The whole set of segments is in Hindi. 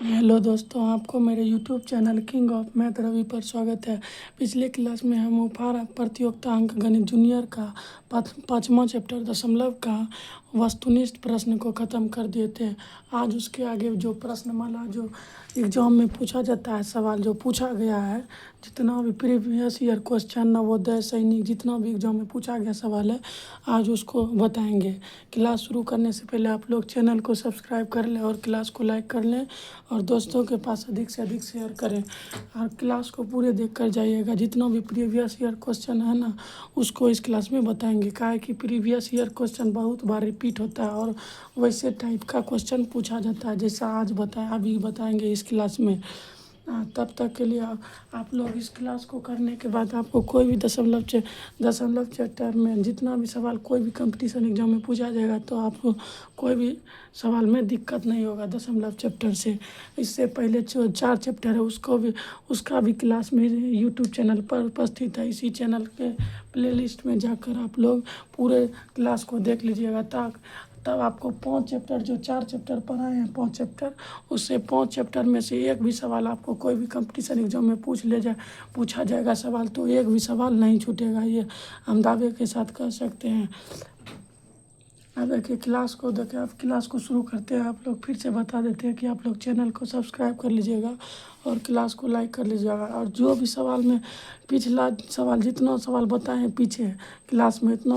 हेलो दोस्तों, आपको मेरे YouTube channel King of Math Ravi पर स्वागत है। पिछले क्लास में हम उपहार प्रतियोगिता अंक गणित जूनियर का पाँचवा चैप्टर दशमलव का वस्तुनिष्ठ प्रश्न को ख़त्म कर दिए थे। आज उसके आगे जो प्रश्नमाला जो एग्ज़ाम में पूछा जाता है, सवाल जो पूछा गया है, जितना भी प्रीवियस ईयर क्वेश्चन नवोदय सैनिक जितना भी एग्ज़ाम में पूछा गया सवाल है, आज उसको बताएंगे। क्लास शुरू करने से पहले आप लोग चैनल को सब्सक्राइब कर लें और क्लास को लाइक कर लें और दोस्तों के पास अधिक से अधिक शेयर करें और क्लास को पूरे देख कर जाइएगा। जितना भी प्रीवियस ईयर क्वेश्चन है ना, उसको इस क्लास में बताएंगे। क्या है कि प्रीवियस ईयर क्वेश्चन बहुत बार रिपीट होता है और वैसे टाइप का क्वेश्चन पूछा जाता है जैसा आज बताया, अभी बताएंगे इस क्लास में। तब तक के लिए आप लोग इस क्लास को करने के बाद आपको कोई भी दशमलव चैप्टर में जितना भी सवाल कोई भी कंपटीशन एग्जाम में पूछा जाएगा तो आपको कोई भी सवाल में दिक्कत नहीं होगा दशमलव चैप्टर से। इससे पहले जो 4 चैप्टर है उसका भी क्लास मेरे यूट्यूब चैनल पर उपस्थित है। इसी चैनल के प्लेलिस्ट में जाकर आप लोग पूरे क्लास को देख लीजिएगा तब आपको 5 चैप्टर जो 4 चैप्टर पढ़ाए हैं 5 चैप्टर, उससे 5 चैप्टर में से एक भी सवाल आपको कोई भी कंपटीशन एग्जाम में पूछा जाएगा सवाल तो एक भी सवाल नहीं छूटेगा। ये हम दावे के साथ कह सकते हैं। अब देखिए क्लास को देखिए, आप क्लास को शुरू करते हैं। आप लोग फिर से बता देते हैं कि आप लोग चैनल को सब्सक्राइब कर लीजिएगा और क्लास को लाइक कर लीजिएगा। और जो भी सवाल में पिछला सवाल जितना सवाल बताए हैं पीछे क्लास में इतना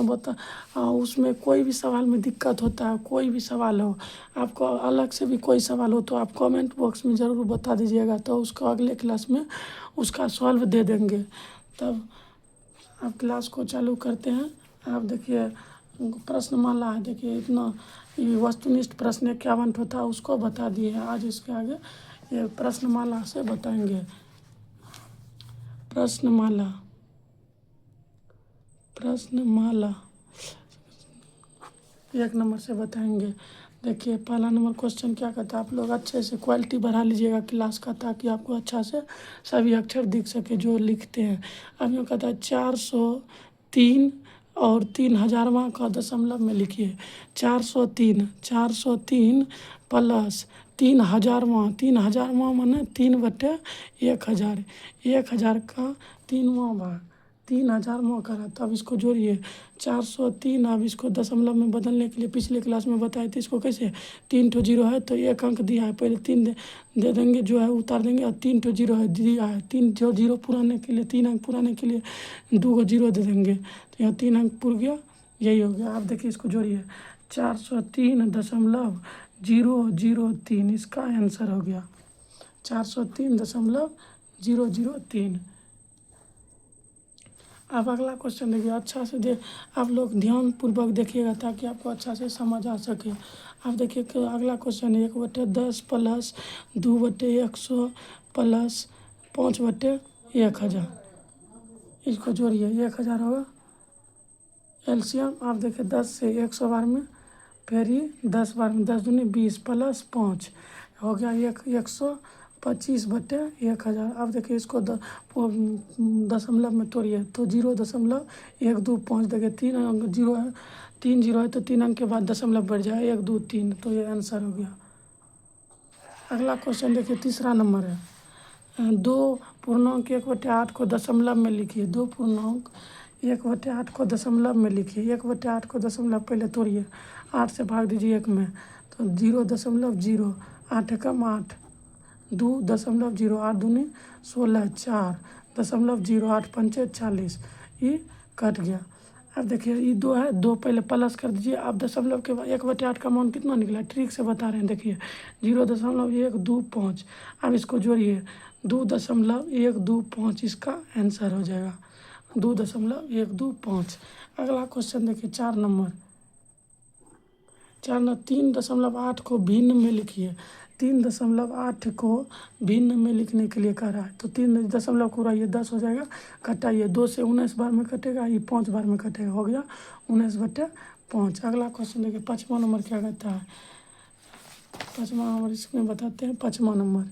उसमें कोई भी सवाल में दिक्कत होता है, कोई भी सवाल हो, आपको अलग से भी कोई सवाल हो तो आप कमेंट बॉक्स में ज़रूर बता दीजिएगा, तो उसको अगले क्लास में उसका सॉल्व दे देंगे। तब आप क्लास को चालू करते हैं। आप देखिए प्रश्नमाला है, देखिए इतना ये वस्तुनिष्ठ प्रश्न 51 होता है उसको बता दिए हैं। आज इसके आगे ये प्रश्नमाला से बताएंगे। प्रश्नमाला प्रश्नमाला 1 नंबर से बताएंगे। देखिए पहला नंबर क्वेश्चन क्या कहता है, आप लोग अच्छे से क्वालिटी बढ़ा लीजिएगा क्लास का ताकि आपको अच्छा से सभी अक्षर दिख सके जो लिखते हैं। अब ये कहता है 403 और 3000वां का दशमलव में लिखिए। 403 प्लस 3000वां माने 3/1000, 1000 का 3वां भाग 3000वां करा, तब इसको जोड़िए 403। अब इसको दशमलव में बदलने के लिए पिछले क्लास में बताए थे इसको कैसे, 3 ठो जीरो है तो 1 अंक दिया है, पहले 3 दे देंगे जो है उतार देंगे और 3 ठो जीरो है दिया है, 3 जो जीरो पुराने के लिए 3 अंक पुराने के लिए 2 को जीरो दे देंगे तो यहाँ 3 अंक पुर गया, यही हो गया। आप देखिए इसको जोड़िए 403.003, इसका आंसर हो गया 403.003। अब अगला क्वेश्चन देखिए, अच्छा से आप लोग ध्यानपूर्वक देखिएगा ताकि आपको अच्छा से समझ आ सके। अब देखिए अगला क्वेश्चन है 1/10 प्लस 2/100 प्लस 5/1000, इसको जोड़िए 1000 होगा एलसीएम। आप देखिए 10 से 100 बार में, फिर ये 10 बार में 10 दूनी 20 प्लस 5 हो गया 125/1000। अब देखिए इसको दशमलव में तोड़िए तो 0.125 देखिए 3 अंक जीरो है, 3 जीरो है तो 3 अंक के बाद दशमलव बढ़ जाए 1 2 3, तो ये आंसर हो गया। अगला क्वेश्चन देखिए तीसरा नंबर है 2.1/8 को दशमलव में लिखिए। 2.1/8 को दशमलव में लिखिए। 1/8 को दशमलव पहले तोड़िए, 8 से भाग दीजिए 1 में तो 0.0, 8 एकम 8, 2.0, 8 दूनी 16, 4.0, 8 पंचे 40, ये कट गया। अब देखिए ये 2 है, 2 पहले प्लस कर दीजिए। अब दशमलव के बाद 1/8 का मान कितना निकला, ट्रिक से बता रहे हैं देखिए 0.125। अब इसको जोड़िए 2.125, इसका आंसर हो जाएगा 2.125। अगला क्वेश्चन देखिए 4 नंबर 3.8 को भिन्न में लिखिए। 3.8 को भिन्न में लिखने के लिए कह रहा है तो 3 दशमलव को उड़ाइए 10 हो जाएगा, कटाइए 2 से 19 बार में कटेगा, ये 5 बार में कटेगा, हो गया 19/5। अगला क्वेश्चन देखिए 5वां नंबर क्या कहता है। 5वां नंबर इसमें बताते हैं। 5वां नंबर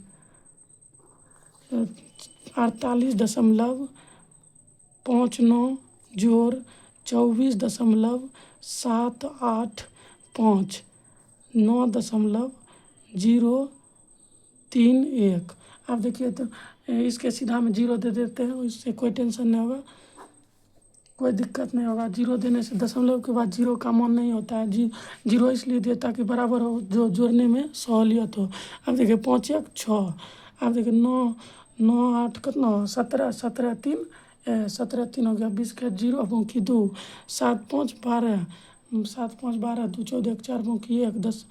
48.59 जोड़ 24.785, 9.0 3 1। अब देखिए तो इसके सीधा में 0 दे देते हैं, इससे कोई टेंशन नहीं होगा, कोई दिक्कत नहीं होगा। 0 देने से दशमलव के बाद 0 का मान नहीं होता है। 0 इसलिए दिया ताकि बराबर हो, जो जोड़ने में सहूलियत हो। अब देखिए 5 1 6। अब देखिए 9 9 8 कितना हो 17, 17 3 17 3 हो गया, 20 के 0 बाकी 2, 7 5 12, 7 5 12, 2 14 1 4 बाकी 1 10।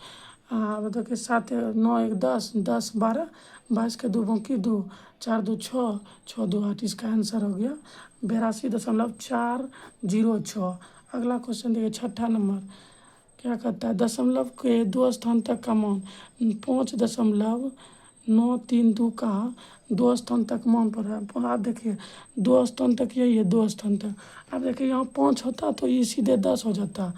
अब देखिए 7 9 1 10, 10 12, 22 के 2 बाकी 2, 4 2 6, 6 2 8। इसका आंसर हो गया 82.406। अगला क्वेश्चन देखिए, छठा नंबर क्या कहता है, दशमलव के 2 स्थान तक का मान 5.932 का 2 स्थान तक मान पर है। आप देखिए 2 स्थान तक यही है, 2 स्थान तक। अब देखिए यहाँ 5 होता तो ये सीधे 10 हो जाता,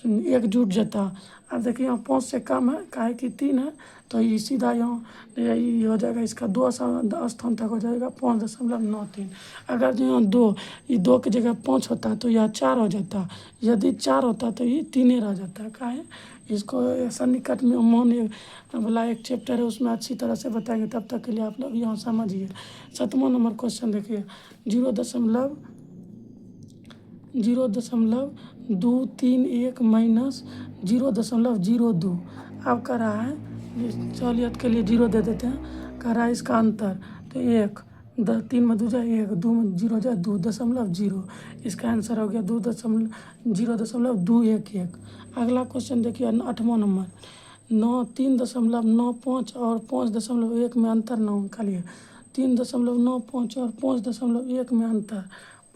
एक जुट जाता। अब देखिए यहाँ 5 से कम है, काहे कि 3 है, तो ये सीधा यहाँ ये हो जाएगा, इसका 2 स्थान तक हो जाएगा 5.93। अगर जो यहाँ 2, ये 2 की जगह 5 होता तो यह 4 हो जाता, यदि 4 होता तो ये 3 रह जाता। काहे इसको सन्निकट में मान वाला एक चैप्टर है, उसमें अच्छी तरह से बताएंगे। तब तक के लिए आप लोग यहाँ समझिए। 7वां नंबर क्वेश्चन देखिए, 0.231 माइनस 0.02। अब कर रहा है, सहूलियत के लिए 0 दे देते हैं, कर रहा है इसका अंतर, तो 1 3 में 2 जाए 1, 2 में 0 जाए 2.0। इसका आंसर हो गया 0.211। अगला क्वेश्चन देखिए, 8वां नंबर, 3.95 और 5.1 में अंतर निकालिए। 3.95 और 5.1 में अंतर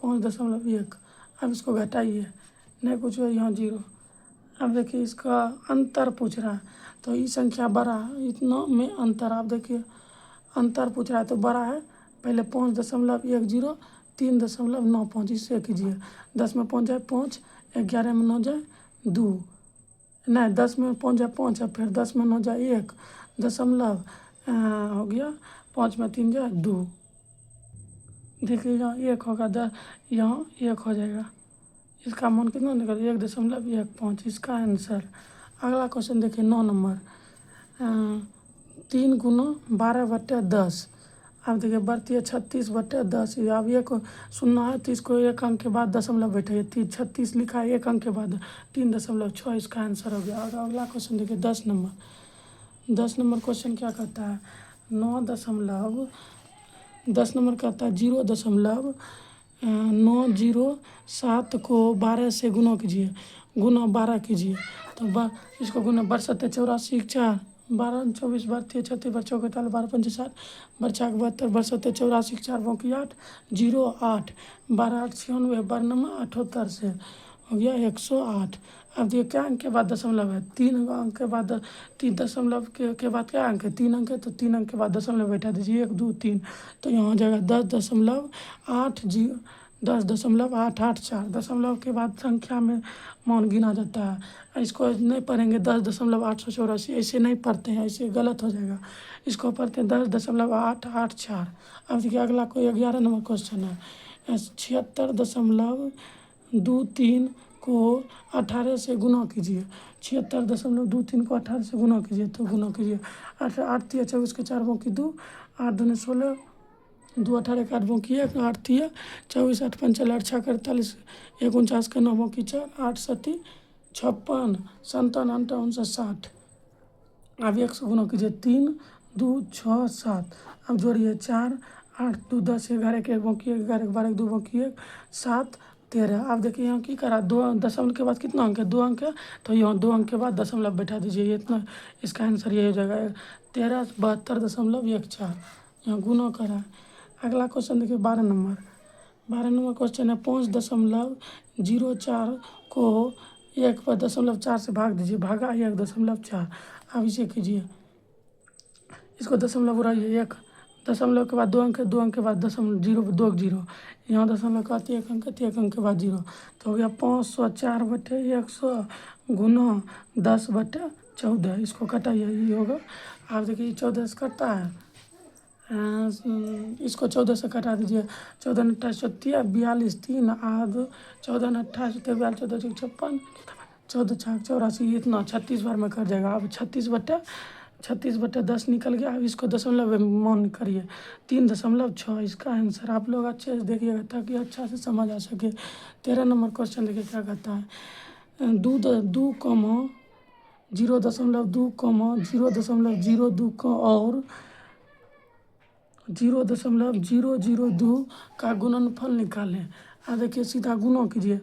5.1। अब इसको घटाइए, नहीं कुछ हो यहाँ 0। अब देखिए इसका अंतर पूछ रहा है, तो ये संख्या बड़ा है, इतना में अंतर। आप देखिए अंतर पूछ रहा है तो बड़ा है, पहले 5.10, 3.95, इससे कीजिए। 10 में 5 जाए 5, 11 में 9 जाए 2, नहीं 10 में 5 जाए 5 है, फिर 10 में 9 जाए 1 दशमलव हो गया, 5 में 3 जाए 2। देखिए यहाँ 1 होगा, 10 यहाँ 1 हो जाएगा। इसका मान कितना निकल 1.15। इसका आंसर। अगला क्वेश्चन देखिए, 9 नंबर, 3 गुना 12/10। अब देखिए बढ़ती है 36/10। अब ये को सुनना है तो इसको 1 अंक के बाद दशमलव बैठाइए। 36 लिखा है, 1 अंक के बाद 3.6। इसका आंसर हो गया। और अगला क्वेश्चन देखिए, 10 नंबर। 10 नंबर क्वेश्चन क्या कहता है, 10 नंबर कहता है 0.907 को 12 से गुना कीजिए, गुना 12 कीजिए। तो इसको गुना 12 84 4, 12 24 32 36 32 41 12 5 60 12 72 12 84 4 बाकी 8 0 8 12 8 96 92 78 से हो गया 108। अब देखिए क्या अंक के बाद दशमलव है, 3 अंक के बाद 3 दशमलव के बाद क्या अंक है, 3 अंक है, तो 3 अंक के बाद दशमलव बैठा दीजिए 1 2 3, तो यहाँ हो जाएगा 10.884। दशमलव के बाद संख्या में मान गिना जाता है, इसको नहीं पढ़ेंगे 10.884, ऐसे नहीं पढ़ते हैं, ऐसे गलत हो जाएगा। इसको पढ़ते हैं 10.884। अब देखिए अगला कोई 11 नंबर क्वेश्चन है, 76.23 को 18 से गुना कीजिए। 76.23 को 18 से गुना कीजिए, तो गुना कीजिए 8 8 3 24 के 4 बाकी 2, 8 दूनी 16, 2 18 के 8 बाकी 1, 8 3 24 8 5 8 6 48 49 के 9 बाकी 4, 8 7 56 57 58 60। अब 1 से गुना कीजिए 3 2 6 7। अब जोड़िए 4 8 2 10 11 के 1 बाकी 1, 11 के 12 के 2 बाकी 1, 7 13। अब देखिए यहाँ की करा, 2 दशमलव के बाद कितना अंक है, 2 अंक है, तो यहाँ 2 अंक के बाद दशमलव बैठा दीजिए, ये इतना। इसका आंसर ये हो जाएगा 1372.14। यहाँ गुना करा है। अगला क्वेश्चन देखिए 12 नंबर। 12 नंबर क्वेश्चन है, 5.04 को 1/4 से भाग दीजिए, भागा 1.4। अब इसे कीजिए, इसको दशमलव उड़ाइए, 1 दशमलव के बाद 2 अंक है, 2 अंक के बाद दशमलव 0 2 0, यहाँ दशमलव का 1 अंक है, 1 अंक के बाद 0, तो हो गया 504/100 गुना 10/14। इसको कटाइए, ये होगा। आप देखिए 14 से कटता है, इसको 14 से कटा दीजिए। 14 28 42 3 आध 14 28 42 14 56 14 6 84, इतना 36 बार में कट जाएगा। अब 36/14 36/10 निकल गया। अब इसको दशमलव में मान करिए 3.6 इसका आंसर। आप लोग अच्छे से देखिएगा ताकि अच्छा से समझ आ सके। 13 नंबर क्वेश्चन देखिए क्या कहता है। 0.2, और 0.002 का गुणनफल निकालें। अब देखिए सीधा गुणा कीजिए।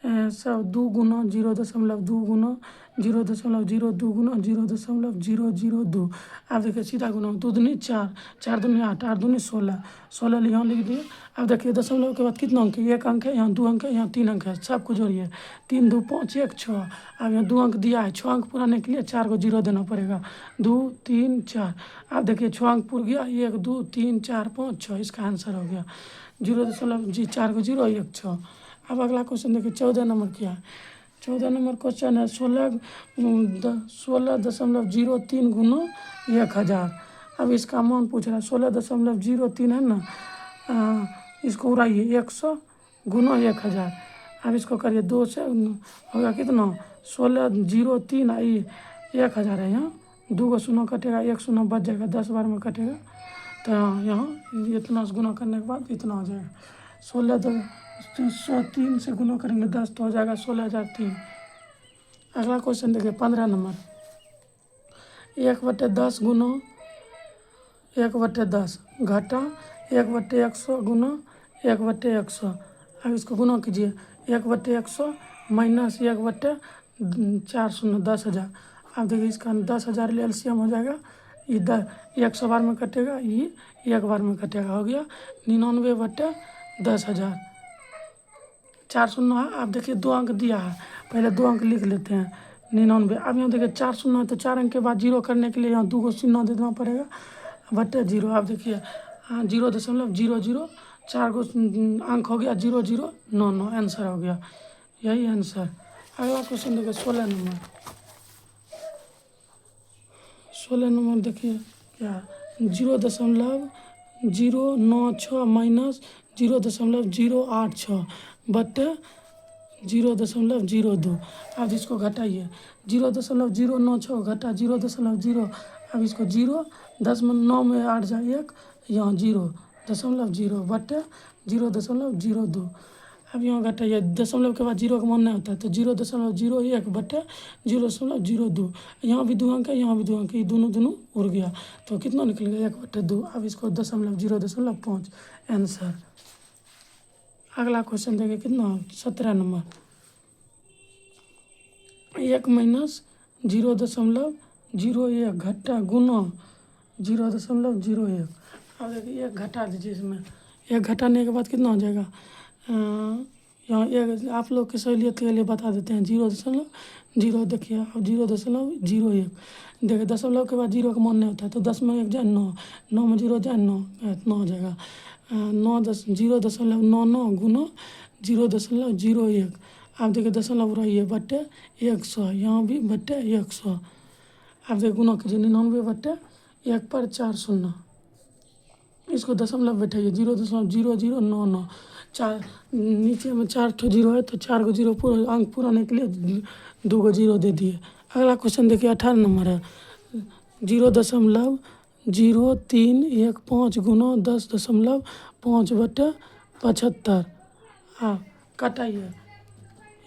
सब 2 गुना 0.2 गुना 0.02 गुना 0.002। अब देखिए सीधा गुना 2 दूनी 4, 4 दूनी 8, 8 दूनी 16, 16 यहाँ लिख दिए। अब देखिए दशमलव के बाद कितना अंक है, 1 अंक है, यहाँ 2 अंक है, यहाँ 3 अंक है, सबको जोड़िए। 3 2 5 1 6। अब यहाँ 2 अंक दिया है, 6 अंक पुराने के लिए 4 को 0 देना पड़ेगा। 2 3 4। अब देखिए 6 अंक पुर गया, 1 2 3 4 5 6 इसका आंसर हो गया। 0.4 को 0 1 6। अब अगला क्वेश्चन देखिए 14 नंबर क्या है। 14 नंबर क्वेश्चन है 16.03 गुना 1000। अब इसका मान पूछ रहा है। 16.03 है ना, इसको उड़ाइए 100 गुना 1000। अब इसको करिए 2 से, होगा कितना 16.03 आई 1000 है। यहाँ 2 का शून्य कटेगा, 1 शून्य बच जाएगा, 10 बार में कटेगा। तो यहाँ इतना से गुना करने के बाद इतना हो जाएगा। 16.3 से गुना करेंगे 10 तो हो जाएगा 16,003। अगला क्वेश्चन देखिए 15 नंबर। 1/10 गुना 1/10 घटा 1/100 गुना 1/100। अब इसको गुना कीजिए। 1/100 माइनस 1/400 10,000। अब देखिए इसका 10,000 एलसीएम हो जाएगा। ये 100 बार में कटेगा, ये 1 बार में कटेगा, हो गया 99/10,000। 4 शून्य है। आप देखिए 2 अंक दिया है, पहले 2 अंक लिख लेते हैं 99। अब यहाँ देखिए 4 शून्य है तो 4 अंक के बाद 0 करने के लिए यहाँ 2 को शून्य दे देना पड़ेगा बटे 0। आप देखिए 0.00 4 को अंक हो गया 0099 आंसर हो गया, यही आंसर। अगला क्वेश्चन देखिए 16 नंबर। 16 नंबर देखिए क्या 0.096 माइनस 0.086 बटे 0.02। अब इसको घटाइए। 0.096 घटा 0.0। अब इसको 0 10 में 8 जाए 1, यहाँ 0.0 बटे 0.02। अब यहाँ घटाइए, दशमलव के बाद 0 का मान नहीं होता है तो 0.01 बटे 0.02। यहाँ भी 2 अंक है, यहाँ भी 2 अंक है, ये दोनों उड़ गया तो कितना निकलेगा 1/2। अब इसको 0.5 आंसर। अगला क्वेश्चन देखिए कितना 17 नंबर। 1 माइनस 0.01 घटा गुना 0.01। अब देखिए 1 घटा दीजिए इसमें। 1 घटाने के बाद कितना हो जाएगा, यहाँ 1 आप लोग की सहूलियत के लिए बता देते हैं 0.0। देखिए अब 0.01। देखिए दशमलव के बाद 0 का मान नहीं होता है तो 10 में 1 जाए 9, 9 में 0 जाए 9, इतना हो जाएगा 0.99 गुना 0.01। आप देखिए दशमलव रही है बटे 100, यहाँ भी बटे 100। आप देखिए गुना कीजिए 99/1/4 इसको दशमलव बैठाइए 0.0099। 4 नीचे में 4 ठो 0 है तो 4 को 0 पूरा अंक पुराने के लिए 2 को 0 दे दिए। अगला क्वेश्चन देखिए 18 नंबर है। 0.0315 गुना 10.5 बटे 75। हाँ कटाइए,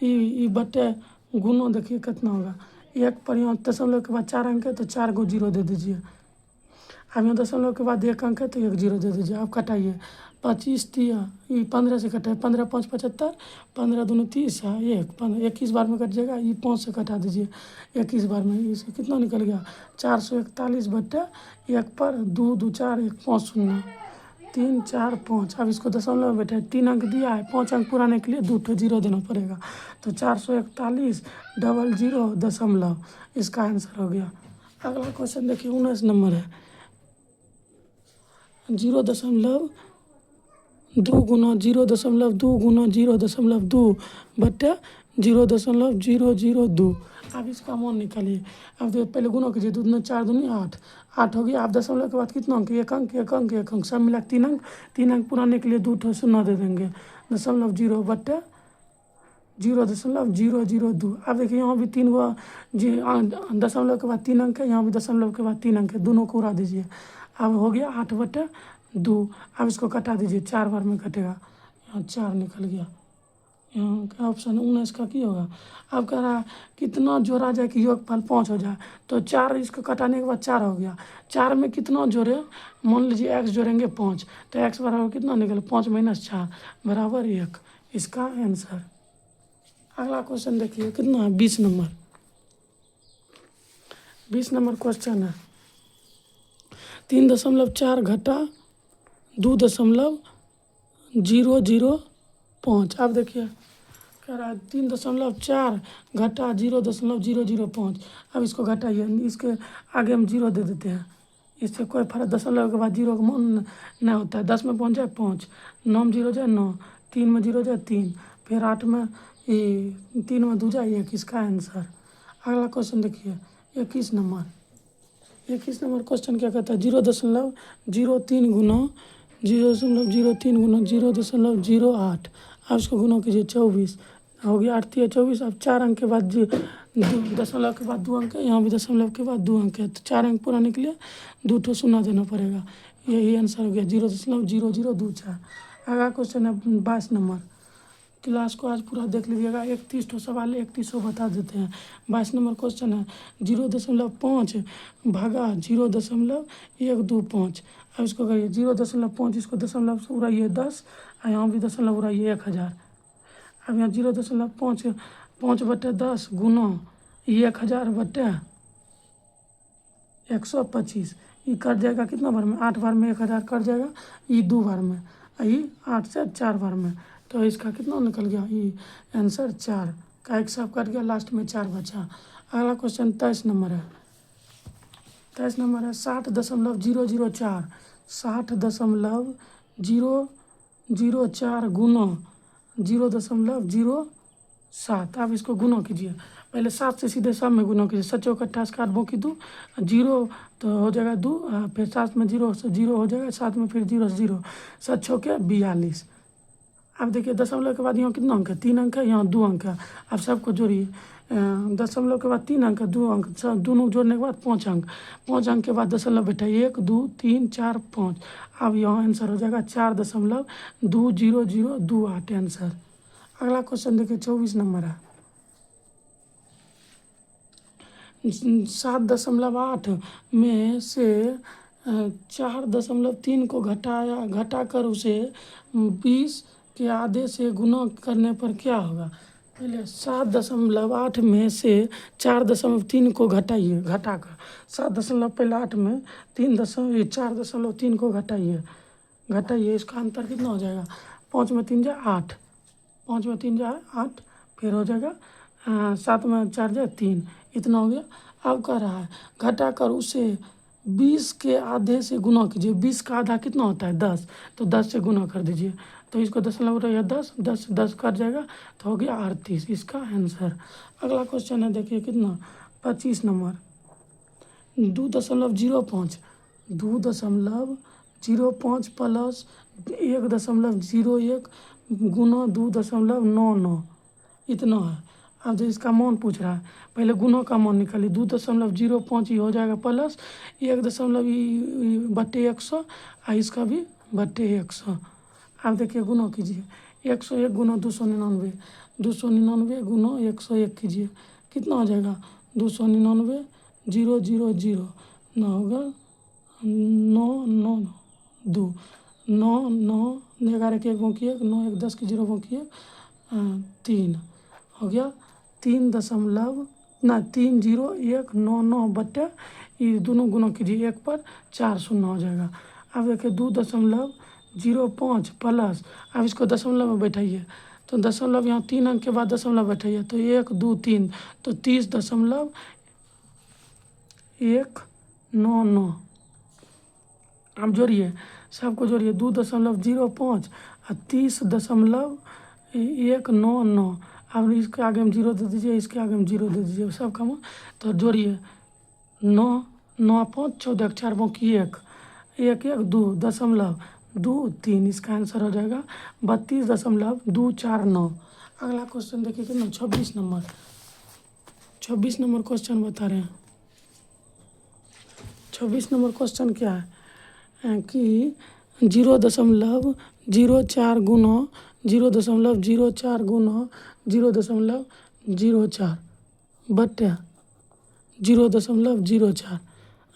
ये बटे गुना देखिए कितना होगा। 1 पर यहाँ दशमलव के बाद 4 अंक है तो 4 को 0 दे दीजिए। अब यहाँ दशमलव के बाद 1 अंक है तो 1 0 दे दीजिए। आप कटाइए 25 तिया ये 15 से कटाए 15 5 75, 15 दूनी 30 है 1 15 21 बार में कट जाएगा। ये 5 से कटा दीजिए 21 बार में, इससे कितना निकल गया 441 बटे 1 पर 2 2 4 1 5 0 3 4 5। अब इसको दशमलव में बैठे 3 अंक दिया है, 5 अंक पुराने के लिए 2 ठो 0 देना पड़ेगा तो 441 इसका आंसर हो गया। अगला क्वेश्चन देखिए 19 नंबर है। 0.2 गुना 0.2 गुना 0.2 बटे 0.002। अब इसका मान निकालिए। अब देखिए पहले गुना कीजिए, 2 दूनी 4 दूनी 8, 8 हो गया। आप दशमलव के बाद कितना अंक 1 अंक 1 अंक 1 अंक सब मिला 3 अंक, 3 अंक पुराने के लिए 2 ठो शून्य दे देंगे। 0.0 बटे 0.002। अब देखिए यहाँ भी तीन गो दशमलव के बाद 3 अंक है, यहाँ भी दशमलव के बाद 3 अंक है, दोनों को उड़ा दीजिए। अब हो गया 8/2। अब इसको कटा दीजिए, 4 बार में कटेगा, यहाँ 4 निकल गया। यहाँ का ऑप्शन 19 का की होगा। अब कह रहा है कितना जोड़ा जाए कि योगफल 5 हो जाए, तो 4 इसको कटाने के बाद 4 हो गया। 4 में कितना जोड़े, मान लीजिए x जोड़ेंगे 5, तो x बराबर कितना निकले, 5 - 4 बराबर 1, इसका आंसर। अगला क्वेश्चन देखिए कितना है, 20 नंबर। 20 नंबर क्वेश्चन है 3.4 घटा 2.005। अब देखिए कह रहा है 3.4 घटा 0.005। अब इसको घटाइए, इसके आगे हम 0 दे देते हैं, इससे कोई फर्क, दशमलव के बाद 0 का मान नहीं होता है। 10 में 5 जाए 5, 9 में 0 जाए 9, 3 में 0 जाए 3, फिर 8 में 3 में 2 जाए 1, इसका आंसर। अगला क्वेश्चन देखिए 21 नंबर। 21 नंबर क्वेश्चन क्या कहता है, 0.03 गुना 0.03 गुना 0.08। अब इसको गुना कीजिए, 24 हो गया, 8 × 24। अब 4 अंक के बाद दशमलव के बाद 2 अंक है, यहाँ भी दशमलव के बाद 2 अंक है, तो 4 अंक पूरा निकले, 2 ठो शून्य देना पड़ेगा, यही आंसर हो गया 0.0024। अगला क्वेश्चन है 22 नंबर। क्लास को आज पूरा देख लीजिएगा, 31 ठो सवाल है, 31 बता देते हैं। 22 नंबर क्वेश्चन है 0.5 भागा 0.125। अब इसको करिए 0.5, इसको दशमलव से उड़ाइए 10, और यहाँ भी दशमलव उड़ाइए 1000। अब यहाँ 0.5 5/10 गुना 1000/125, ये कट जाएगा कितना बार में, 8 बार में 1000 कट जाएगा, ये 2 बार में, ये 8 से 4 बार में, तो इसका कितना निकल गया, ये आंसर 4 का, एक सब कट गया, लास्ट में 4 बचा। अगला क्वेश्चन 23 नंबर है। 23 नंबर है 60.004। 60.004 गुना 0.07। आप इसको गुना कीजिए, पहले 7 से सीधे सब में गुना कीजिए, 7 चौक 28 का 8 बाकी 2, 0 तो हो जाएगा 2, फिर 7 में 0 से 0 हो जाएगा, 7 में फिर 0 से 0, 7 चौके 42। अब देखिए दशमलव के बाद यहाँ कितना अंक है, 3 अंक है, यहाँ 2 अंक है। अब सबको जोड़िए, दशमलव के बाद 3 अंक है, 2 अंक, दोनों जोड़ने के बाद 5 अंक, 5 अंक के बाद दशमलव बैठा 1 2 3 4 5। अब यहाँ आंसर हो जाएगा 4.2028 आंसर। अगला क्वेश्चन देखिए 24 नंबर है। 7.8 में से 4.3 को घटाकर उसे 20 के आधे से गुना करने पर क्या होगा। पहले 7.8 में से 4.3 को घटाइए, घटाकर 7 पहले 8 में 4.3 को घटाइए, इसका अंतर कितना हो जाएगा, 5 में 3 जाए 8, 5 में 3 जाए 8, फिर हो जाएगा 7 में 4 जाए 3, इतना हो गया। अब कह रहा है घटाकर उसे 20 के आधे से गुना कीजिए, 20 का आधा कितना होता है 10, तो 10 से गुना कर दीजिए, तो इसको दशमलव उठाइए 10 10 10 कट जाएगा, तो हो गया 38, इसका आंसर। अगला क्वेश्चन है देखिए कितना, 25 नंबर। 2.05 2.05 प्लस 1.01 गुना 2.99, इतना है। अब जो इसका मान पूछ रहा है, पहले गुना का मान निकालिए, 2.05 ही हो जाएगा प्लस 1.100 और इसका भी 100। अब देखिए गुना कीजिए, 101 गुना 299, 299 गुना 101 कीजिए, कितना हो जाएगा 299 0 0 0 ना होगा 9 9 2 9 9 11 के 1 बाकी 1 9 1 10 के 0 बाकी 1 3 हो गया 3.30199 बटे, ये दोनों गुना कीजिए 1 पर 4 शून्य हो जाएगा। अब देखिए 2.05 प्लस, अब इसको दशमलव में बैठाइए, तो दशमलव यहाँ 3 अंक के बाद दशमलव बैठाइए, तो 1 2 3, तो 30.199। अब जोड़िए, सबको जोड़िए, 2.05 और 30.199। अब इसके आगे हम 0 दे दीजिए, इसके आगे हम 0 दे दीजिए, सब कम, तो जोड़िए 9 9 5 14 4 बाकी 1 1 1 2 दशमलव 2 3, इसका आंसर हो जाएगा 32.249। अगला क्वेश्चन देखिए कितना 26 नंबर। 26 नंबर क्वेश्चन बता रहे हैं। 26 नंबर क्वेश्चन क्या है कि 0.04 गुना 0.04 गुना 0.04 बट्टे 0.04।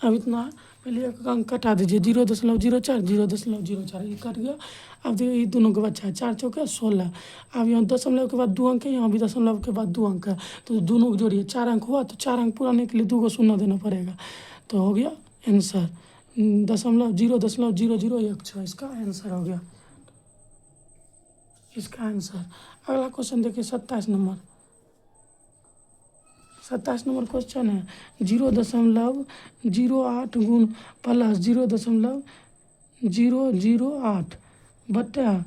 अब इतना पहले एक अंक कटा दीजिए, 0.04 0.04 ये कट गया। अब देखिए ये दोनों के बच्चा है, 4 चौके 16। अब यहाँ दशमलव के बाद 2 अंक है, यहाँ भी दशमलव के बाद 2 अंक है, तो दोनों को जोड़िए, 4 अंक हुआ। तो 4 अंक पुराने के लिए 2 को शून्य देना पड़ेगा, तो हो गया आंसर 0.0001। इसका आंसर हो गया, इसका आंसर। अगला क्वेश्चन देखिए 27 नंबर। 27 नंबर क्वेश्चन है 0.08 गुण प्लस 0.008 बट्टा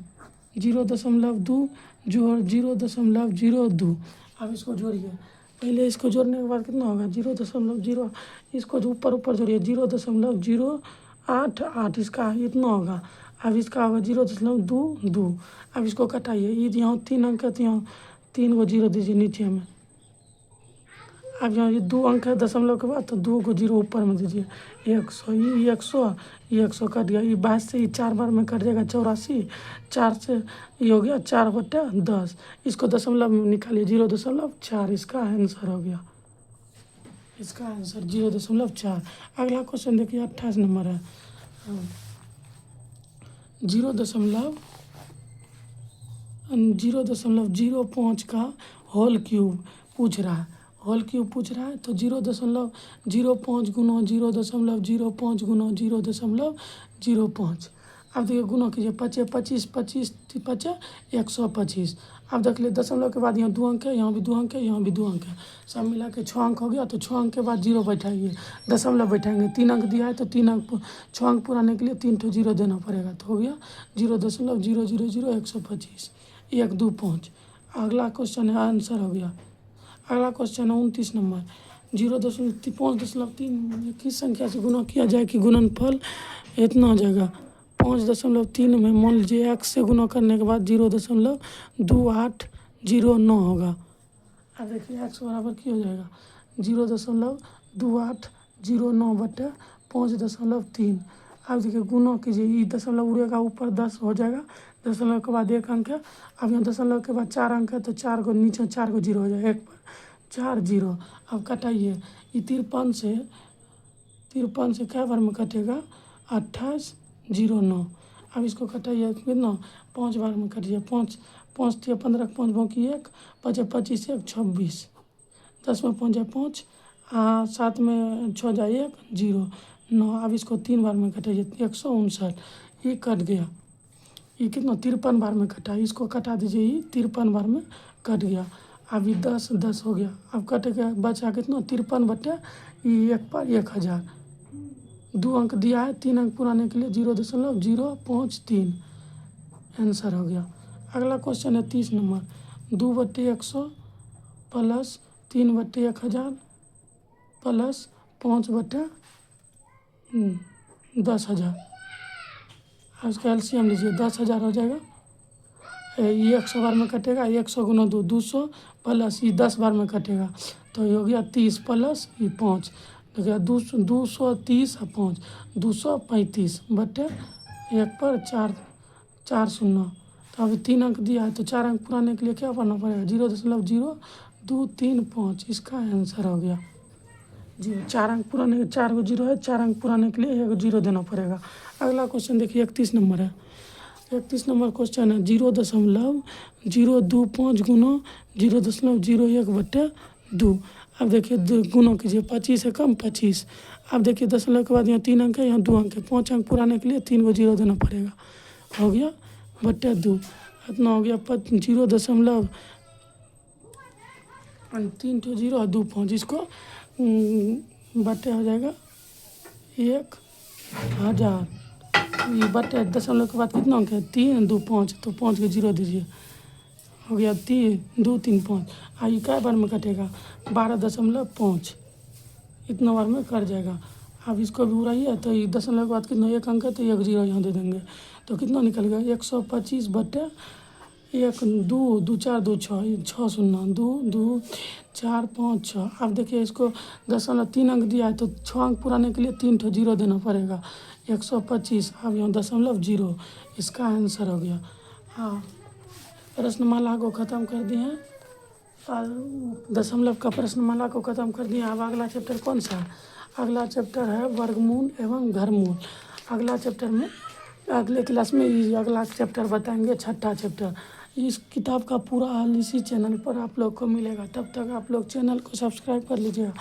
0.2 जोड़ 0.02। अब इसको जोड़िए, पहले इसको जोड़ने के बाद कितना होगा 0.0, इसको जो ऊपर ऊपर जोड़िए 0.088, इसका इतना होगा। अब इसका होगा 0.22। अब इसको कटाइए, ये यहाँ 3 अंक है तो यहाँ 3 को 0 दीजिए नीचे में। अब यहाँ ये 2 अंक है दशमलव के बाद, तो 2 को 0 ऊपर में दीजिए। 100 ये 100 ये 100 कट गया। ये 22 से ये 4 बार में कट जाएगा 84। 4 से ये हो गया 4/10। इसको दशमलव में निकालिए 0.4। इसका आंसर हो गया, इसका आंसर 0.4। अगला क्वेश्चन देखिए 28 नंबर है। 0.05 का होल क्यूब पूछ रहा है। होल क्यूब पूछ रहा है तो 0.05 गुना 0.05 गुना 0.05। अब देखिए गुना कीजिए, 25 25 25 125। अब देख लिए दशमलव के बाद यहाँ 2 अंक है, यहाँ भी 2 अंक है, यहाँ भी 2 अंक है, सब मिला के 6 अंक हो गया। तो 6 अंक के बाद 0 बैठाइए, दशमलव बैठाएंगे। 3 अंक दिया है तो 3 अंक 6 अंक पुराने के लिए 3 ठो 0 देना पड़ेगा, तो हो गया 0.000 125 125। अगला क्वेश्चन है, आंसर हो गया। अगला क्वेश्चन है 29 नंबर। 0.5.3 किस संख्या से गुना किया जाए कि गुणनफल इतना हो जाएगा 5.3 में मान लीजिए x से गुना करने के बाद 0.2809 होगा। अब देखिए x बराबर क्या हो जाएगा 0.2809 बटे 5.3। अब देखिए गुना कीजिए, ये दशमलव उड़ेगा ऊपर 10 हो जाएगा, दशमलव के बाद 1 अंक है। अब यहाँ दशमलव के बाद 4 अंक है तो 4 को नीचे 4 को 0 हो जाएगा, 1 पर 4 0। अब कटाइए, ये 53 से क्या बार में कटेगा 2809। अब इसको कटाइए कितना 5 बार में कटिए, 5 5 15 5 बाकी 1 5 25 1 26, 10 में 5 5 7 में 6 जाए 1 0 9। अब इसको 3 बार में कटाइए 159, ये कट गया। ये कितना 53 बार में कटा, इसको कटा दीजिए, ये 53 बार में कट गया। अब ये 10 10 हो गया। अब कट गया, बचा कितना 53 बटे ये 1 पर 1000। 2 अंक दिया है, 3 अंक पुराने के लिए 0.053 आंसर हो गया। अगला क्वेश्चन है 30 नंबर। 2/100 plus 3/1000 plus 5/10,000। इसका एलसीएम लीजिए, 10,000 हो जाएगा। ये 100 बार में कटेगा, 100 गुना 2 200 प्लस ये 10 बार में कटेगा, तो ये हो गया 30 प्लस ये 5। देखिए 230 और 5 235 बटे 1 पर 4 4 शून्य। तो अभी 3 अंक दिया है तो 4 अंक पुराने के लिए क्या करना पड़ेगा 0.0235। इसका आंसर हो गया जी। 4 अंक पुराने 4 को 0 है, 4 अंक पुराने के लिए 1 0 देना पड़ेगा। अगला क्वेश्चन देखिए 31 नंबर है। 31 नंबर क्वेश्चन है 0.025 गुना 0.01 बटे 2। अब देखिए गुना कीजिए, 25 है कम 25। अब देखिए दशमलव के बाद यहाँ 3 अंक है, यहाँ 2 अंक है, 5 अंक पुराने के लिए 3 को 0 देना पड़ेगा, हो गया बटे 2। इतना हो गया 0.3 तो 0 और 2 5। इसको बटे हो जाएगा 1000। ये बटे दशमलव के बाद कितना अंक है 3 2 5, तो 5 को 0 दीजिए, हो गया 3 2 3 5। ये क्या बार में कटेगा 12.5, इतना बार में कट जाएगा। अब इसको भी उड़ाइए, तो ये दशमलव के बाद कितना 1 अंक है तो 1 0 यहाँ दे देंगे, तो कितना निकल गया 125 बटे एक दो, दो चार दो छः, छः शून्य, दो दो 4 5 6। अब देखिए इसको 0.3 अंक दिया है तो 6 अंक पुराने के लिए 3 ठो जीरो देना पड़ेगा। 125। अब यहाँ 0.0 इसका आंसर हो गया। हाँ, प्रश्नमाला को ख़त्म कर दिए हैं और दशमलव का प्रश्नमाला को ख़त्म कर दिए। अब अगला चैप्टर कौन सा है? अगला चैप्टर है वर्गमूल एवं घरमूल। अगला चैप्टर में अगले क्लास में ये अगला चैप्टर बताएंगे, छठा चैप्टर। इस किताब का पूरा हल इसी चैनल पर आप लोग को मिलेगा। तब तक आप लोग चैनल को सब्सक्राइब कर लीजिएगा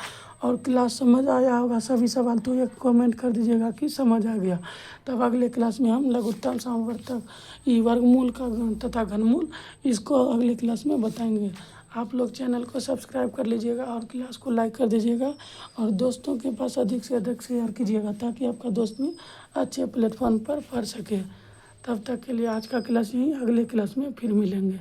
और क्लास समझ आया होगा सभी सवाल तो एक कमेंट कर दीजिएगा कि समझ आ गया। तब अगले क्लास में हम लघुत्तम, सामर्थक, ये वर्गमूल का तथा घनमूल इसको अगले क्लास में बताएंगे। आप लोग चैनल को सब्सक्राइब कर लीजिएगा और क्लास को लाइक कर दीजिएगा और दोस्तों के पास अधिक से अधिक शेयर कीजिएगा ताकि आपका दोस्त भी अच्छे प्लेटफॉर्म पर पढ़ सके। तब तक के लिए आज का क्लास यहीं, अगले क्लास में फिर मिलेंगे।